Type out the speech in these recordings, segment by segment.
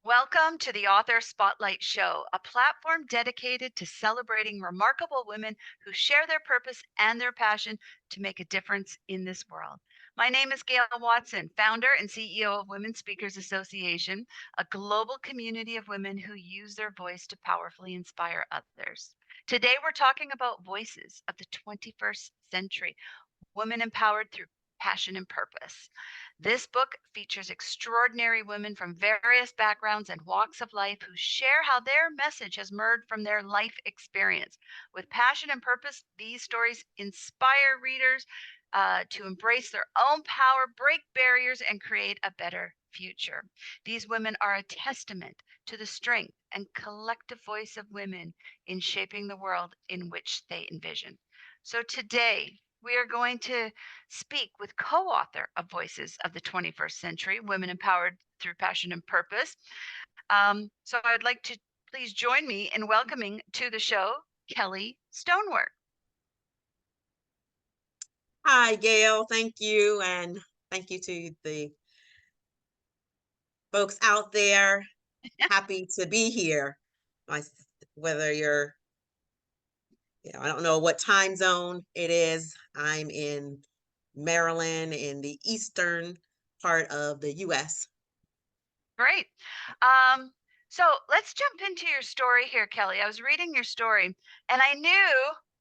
Welcome to the Author Spotlight Show, a platform dedicated to celebrating remarkable women who share their purpose and their passion to make a difference in this world. My name is Gail Watson, founder and CEO of Women Speakers Association, a global community of women who use their voice to powerfully inspire others. Today, we're talking about voices of the 21st century, women empowered through passion and purpose. This book features extraordinary women from various backgrounds and walks of life who share how their message has emerged from their life experience. With passion and purpose, these stories inspire readers to embrace their own power, break barriers, and create a better future. These women are a testament to the strength and collective voice of women in shaping the world in which they envision. So today, we are going to speak with co author of Voices of the 21st Century, Women Empowered Through Passion and Purpose. So I'd like to please join me in welcoming to the show Kelli Stonework. Hi, Gail. Thank you. And thank you to the folks out there. Happy to be here. My, whether you're, I don't know what time zone it is. I'm in Maryland in the eastern part of the US. Great. So let's jump into your story here, Kelli. I was reading your story and I knew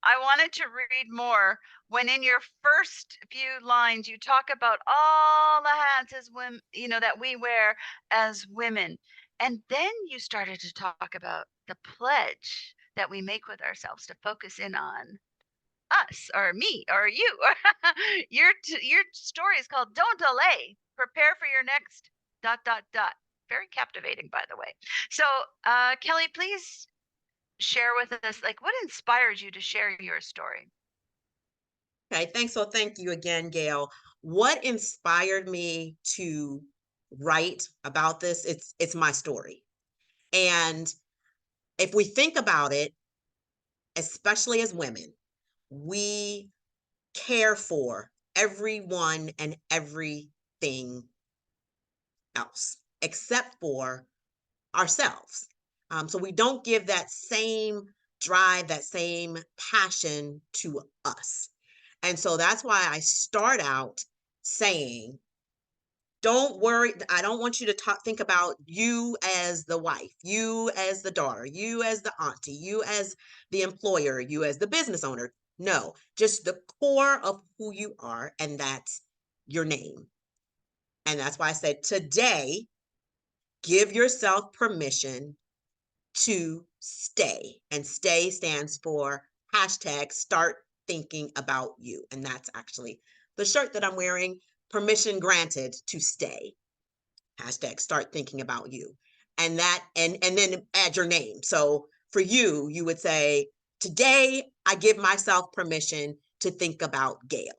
I wanted to read more when in your first few lines you talk about all the hats as women, that we wear as women. And then you started to talk about the pledge that we make with ourselves to focus in on us or me or you. Your story is called Don't Delay. Prepare for your next dot dot dot. Very captivating, by the way. So, Kelli, please share with us like what inspired you to share your story. Okay, thanks. So thank you again, Gail. What inspired me to write about this? It's my story. And if we think about it, especially as women, we care for everyone and everything else except for ourselves. So we don't give that same drive, that same passion to us. And so that's why I start out saying, don't worry. I don't want you to think about you as the wife, you as the daughter, you as the auntie, you as the employer, you as the business owner. No, just the core of who you are, and that's your name. And that's why I said today, give yourself permission to stay. And stay stands for hashtag start thinking about you. And that's actually the shirt that I'm wearing. Permission granted to stay. Hashtag start thinking about you. And that and then add your name. So for you, you would say, today I give myself permission to think about Gail.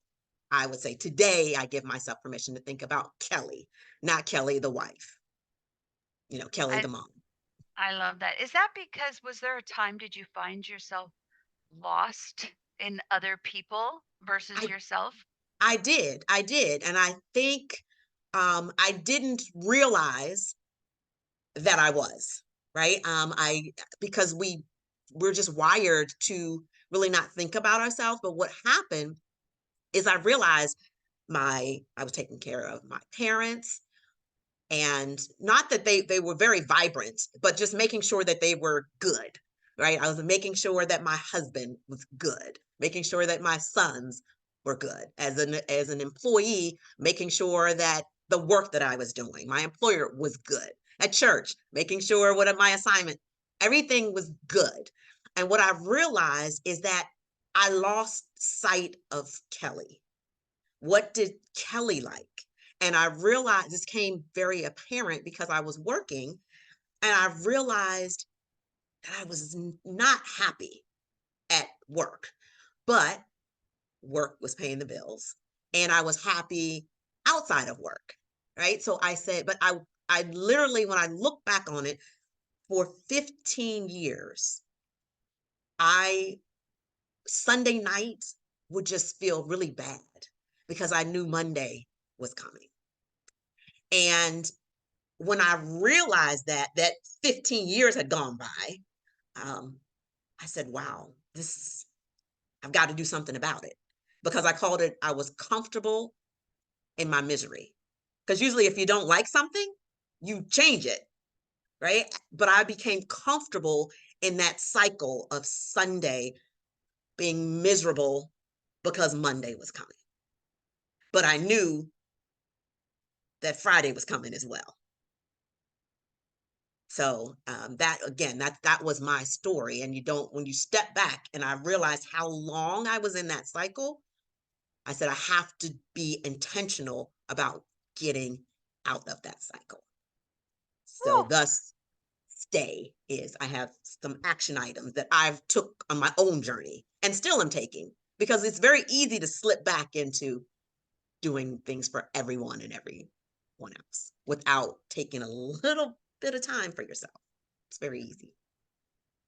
I would say, today I give myself permission to think about Kelli, not Kelli the wife, Kelli I the mom. I love that. Is that because was there a time did you find yourself lost in other people versus I yourself? I did. And I think I didn't realize that I was, right? Because we're just wired to really not think about ourselves. But what happened is I realized I was taking care of my parents, and not that they were very vibrant, but just making sure that they were good, right? I was making sure that my husband was good, making sure that my sons were good as an employee, making sure that the work that I was doing, my employer was good. At church, making sure what my assignment, everything was good. And what I've realized is that I lost sight of Kelli. What did Kelli like? And I realized this came very apparent because I was working, and I realized that I was not happy at work, but work was paying the bills, and I was happy outside of work, right? So I said, but I literally, when I look back on it, for 15 years, I Sunday night would just feel really bad because I knew Monday was coming. And when I realized that 15 years had gone by, um, I said, wow, I've got to do something about it, because I called it, I was comfortable in my misery. Because usually if you don't like something, you change it, right? But I became comfortable in that cycle of Sunday being miserable because Monday was coming. But I knew that Friday was coming as well. So that again, that was my story. And you don't, when you step back, and I realized how long I was in that cycle, I said I have to be intentional about getting out of that cycle. So Whew. thus stay is, I have some action items that I've took on my own journey and still am taking, because it's very easy to slip back into doing things for everyone and everyone else without taking a little bit of time for yourself. It's very easy.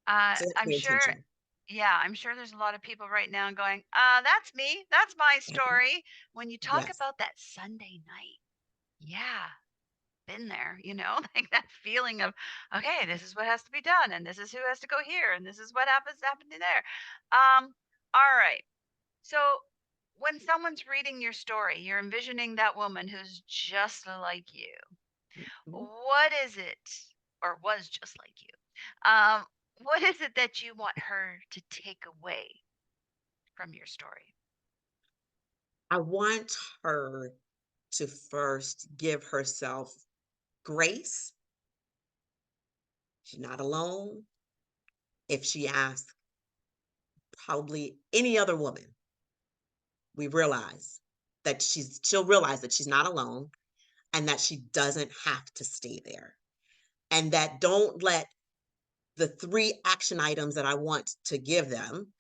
So you have to I'm be sure, intentional. yeah, I'm sure there's a lot of people right now going, that's me. That's my Mhm. story. When you talk Yes. about that Sunday night, yeah, been there, like that feeling of, okay, this is what has to be done, and this is who has to go here, and this is what happens happening there. All right. So when someone's reading your story, you're envisioning that woman who's just like you. Mhm. What is it, or was just like you? Um, what is it that you want her to take away from your story? I want her to first give herself grace. She's not alone. If she asks probably any other woman, we realize that she'll realize that she's not alone, and that she doesn't have to stay there. And that don't let the 3 action items that I want to give them,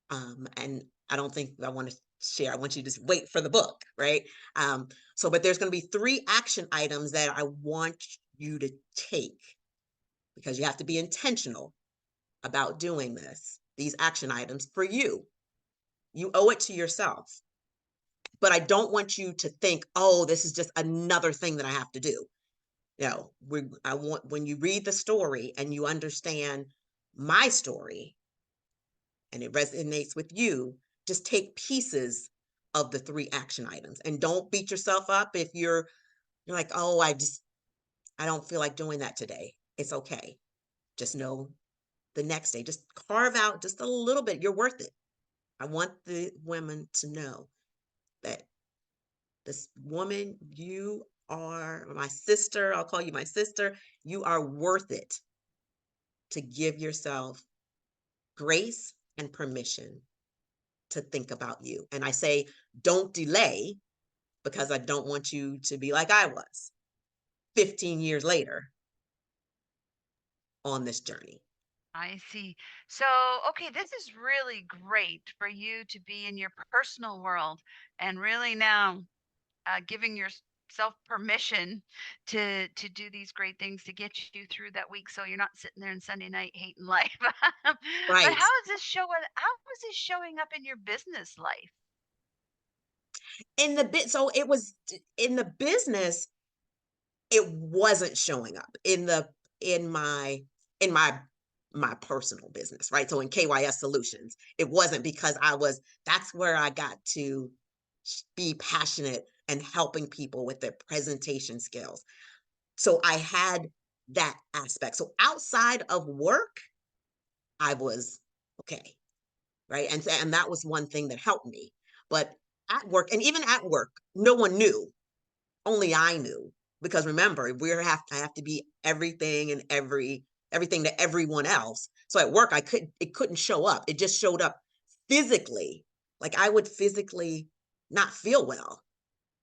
and I don't think I want to share. I want you to just wait for the book, right? But there's going to be 3 action items that I want you to take, because you have to be intentional about doing these action items for you. You owe it to yourself. But I don't want you to think, oh, this is just another thing that I have to do. No, I want, when you read the story and you understand my story and it resonates with you, just take pieces of the 3 action items, and don't beat yourself up if you're like, "Oh, I don't feel like doing that today." It's okay. Just know the next day, just carve out just a little bit. You're worth it. I want the women to know that this woman, you are my sister. I'll call you my sister. You are worth it to give yourself grace and permission to think about you. And I say, don't delay, because I don't want you to be like I was 15 years later on this journey. I see. So, okay, this is really great for you to be in your personal world and really now giving yourself permission to do these great things to get you through that week, so you're not sitting there on Sunday night hating life. But Right. how is this showing up in your business life? In the bit, so it was in the business, it wasn't showing up in my in my my personal business, right? So in KYS Solutions, it wasn't, because that's where I got to be passionate and helping people with their presentation skills. So I had that aspect. So outside of work, I was okay, right? And that was one thing that helped me. But at work, and even at work, no one knew. Only I knew, because remember, I have to be everything and everything to everyone else. So at work, it couldn't show up. It just showed up physically. Like I would physically not feel well,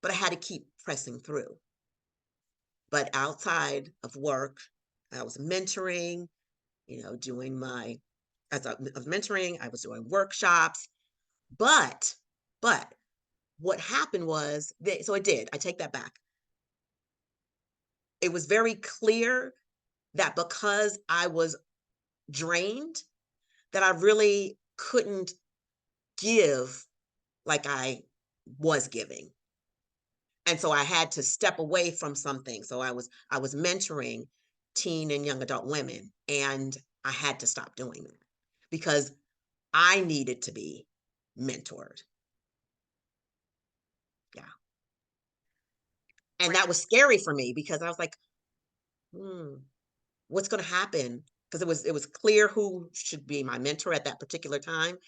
but I had to keep pressing through. But outside of work, I was mentoring, doing as I was mentoring, I was doing workshops. But, but what happened was, so it did, I take that back. It was very clear that because I was drained, that I really couldn't give like I was giving. And so I had to step away from something. So I was mentoring teen and young adult women, and I had to stop doing that because I needed to be mentored. Yeah. And that Great. was scary for me because I was like, "Hmm, what's gonna happen?" Because it was clear who should be my mentor at that particular time.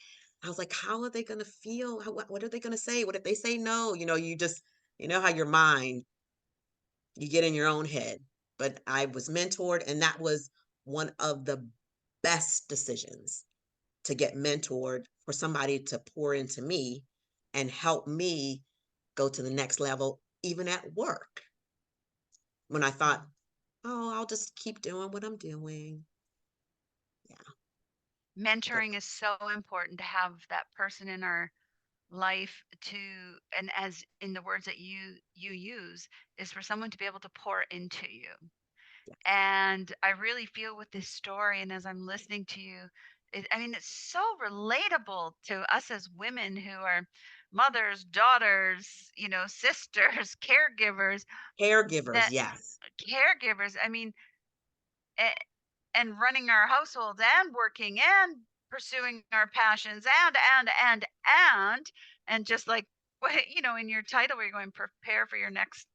I was like, "How are they gonna feel? What are they gonna say? What if they say no?" You know how your mind, you get in your own head. But I was mentored, and that was one of the best decisions, to get mentored, for somebody to pour into me and help me go to the next level, even at work, when I thought, Mm. "Oh, I'll just keep doing what I'm doing." Yeah. So Mentoring is so important to have that person in our life to, and as in the words that you use, is for someone to be able to pour into you. yeah, And I really feel with this story, and as I'm listening to you, I mean, it's so relatable to us as women who are mothers, daughters, sisters, caregivers, caregivers, that yes. caregivers, I mean, a- and running our households and working and pursuing our passions and just like what in your title where you're going prepare for your next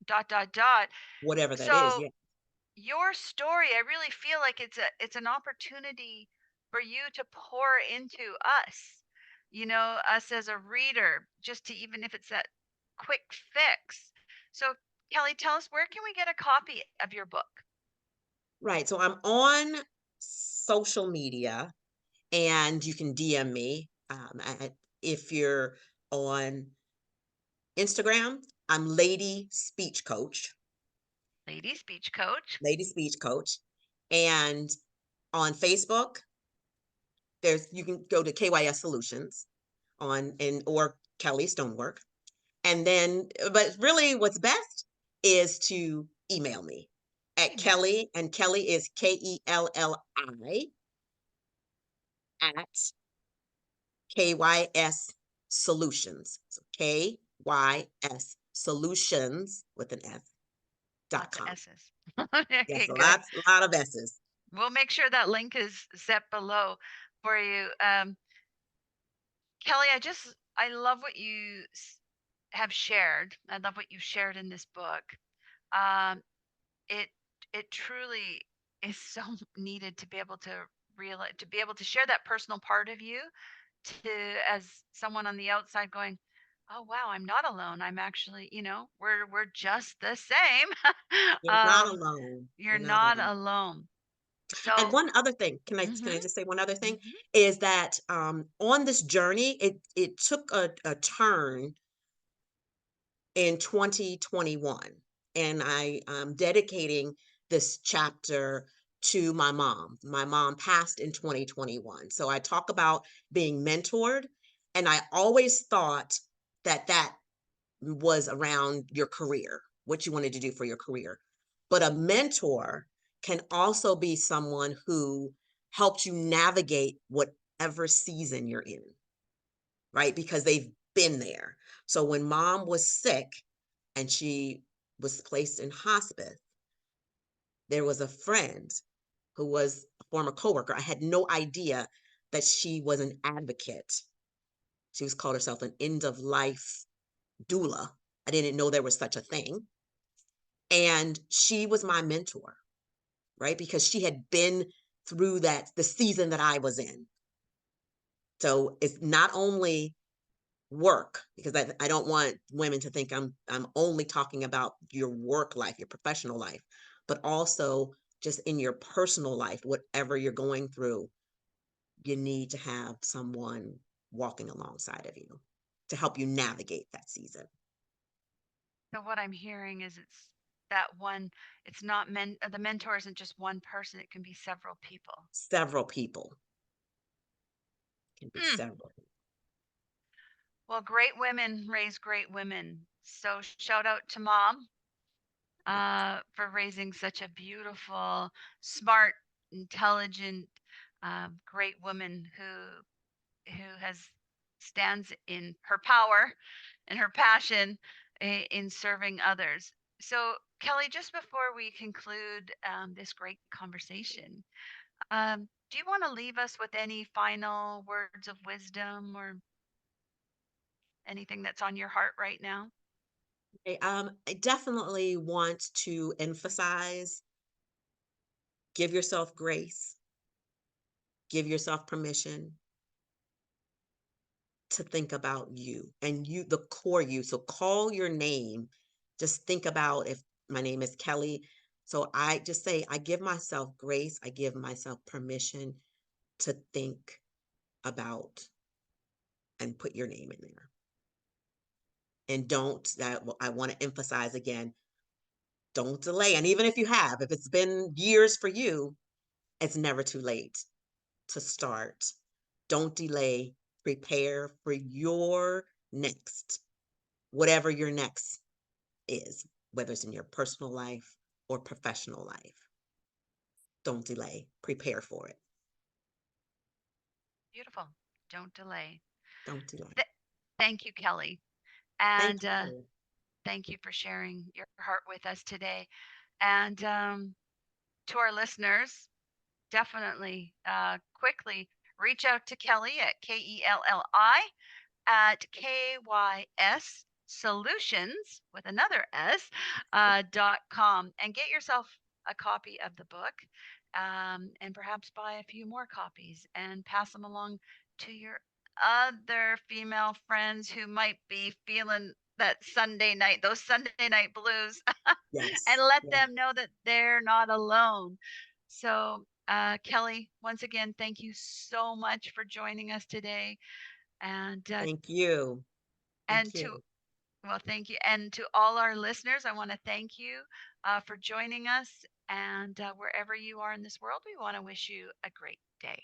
dot dot dot. Whatever that is, So yeah. your story, I really feel like it's an opportunity for you to pour into us, us as a reader, just to, even if it's that quick fix. So Kelly, tell us, where can we get a copy of your book? Right, so I'm on social media, and you can DM me, if you're on Instagram, I'm Lady speech coach. Lady Speech Coach, and on Facebook, you can go to KYS Solutions or Kelly Stonework. And then, but really what's best is to email me at Email. Kelly, and Kelly is Kelli at KYS Solutions. So KYS Solutions with an S dot Lots of com. S's. Yes, Okay, a good. lot of S's. We'll make sure that link is set below for you. Kelly, I love what you have shared. I love what you shared in this book. Um, it it truly is so needed to be able to realize, to be able to share that personal part of you, to, as someone on the outside going, oh wow, I'm not alone. I'm actually, we're just the same. You're not um, alone. you're You're not not alone. alone. And So, one other thing, can mhm, I just say one other thing? mhm. Is that on this journey, it took a turn in 2021, and I'm dedicating this chapter to my mom. My mom passed in 2021. So I talk about being mentored, and I always thought that was around your career, what you wanted to do for your career. But a mentor can also be someone who helps you navigate whatever season you're in, right? Because they've been there. So when mom was sick and she was placed in hospice, there was a friend who was a former coworker. I had no idea that she was an advocate. She was called herself an end of life doula. I didn't know there was such a thing. And she was my mentor, right? Because she had been through the season that I was in. So it's not only work, because I don't want women to think I'm only talking about your work life, your professional life, but also just in your personal life, whatever you're going through, you need to have someone walking alongside of you to help you navigate that season. So what I'm hearing is it's that one. It's not the mentor isn't just one person. It can be several people. Several people, can be Hmm. several. Well, great women raise great women. So shout out to mom, for raising such a beautiful, smart, intelligent, great woman who has stands in her power and her passion. in serving others. So, Kelly, just before we conclude this great conversation, do you want to leave us with any final words of wisdom or anything that's on your heart right now? I definitely want to emphasize, give yourself grace, give yourself permission to think about you and you, the core you. So call your name. Just think about, if my name is Kelly. So I just say, I give myself grace. I give myself permission to think about and put your name in there. And don't, that I want to emphasize again, don't delay. And even if you have, if it's been years for you, it's never too late to start. Don't delay. Prepare for your next, whatever your next is, whether it's in your personal life or professional life. Don't delay. Prepare for it. Beautiful. Don't delay. Don't delay. Th- Thank you, Kelly. Thank And you. thank you for sharing your heart with us today. And to our listeners, definitely quickly reach out to Kelly at Kelli at KYS Solutions with another S .com and get yourself a copy of the book and perhaps buy a few more copies and pass them along to your other female friends who might be feeling that Sunday night, those Sunday night blues, and Yes. let Yes. them know that they're not alone. So, Kelly, once again, thank you so much for joining us today. And Thank you. and Thank to you. well, thank you, and to all our listeners, I want to thank you for joining us. And wherever you are in this world, we want to wish you a great day.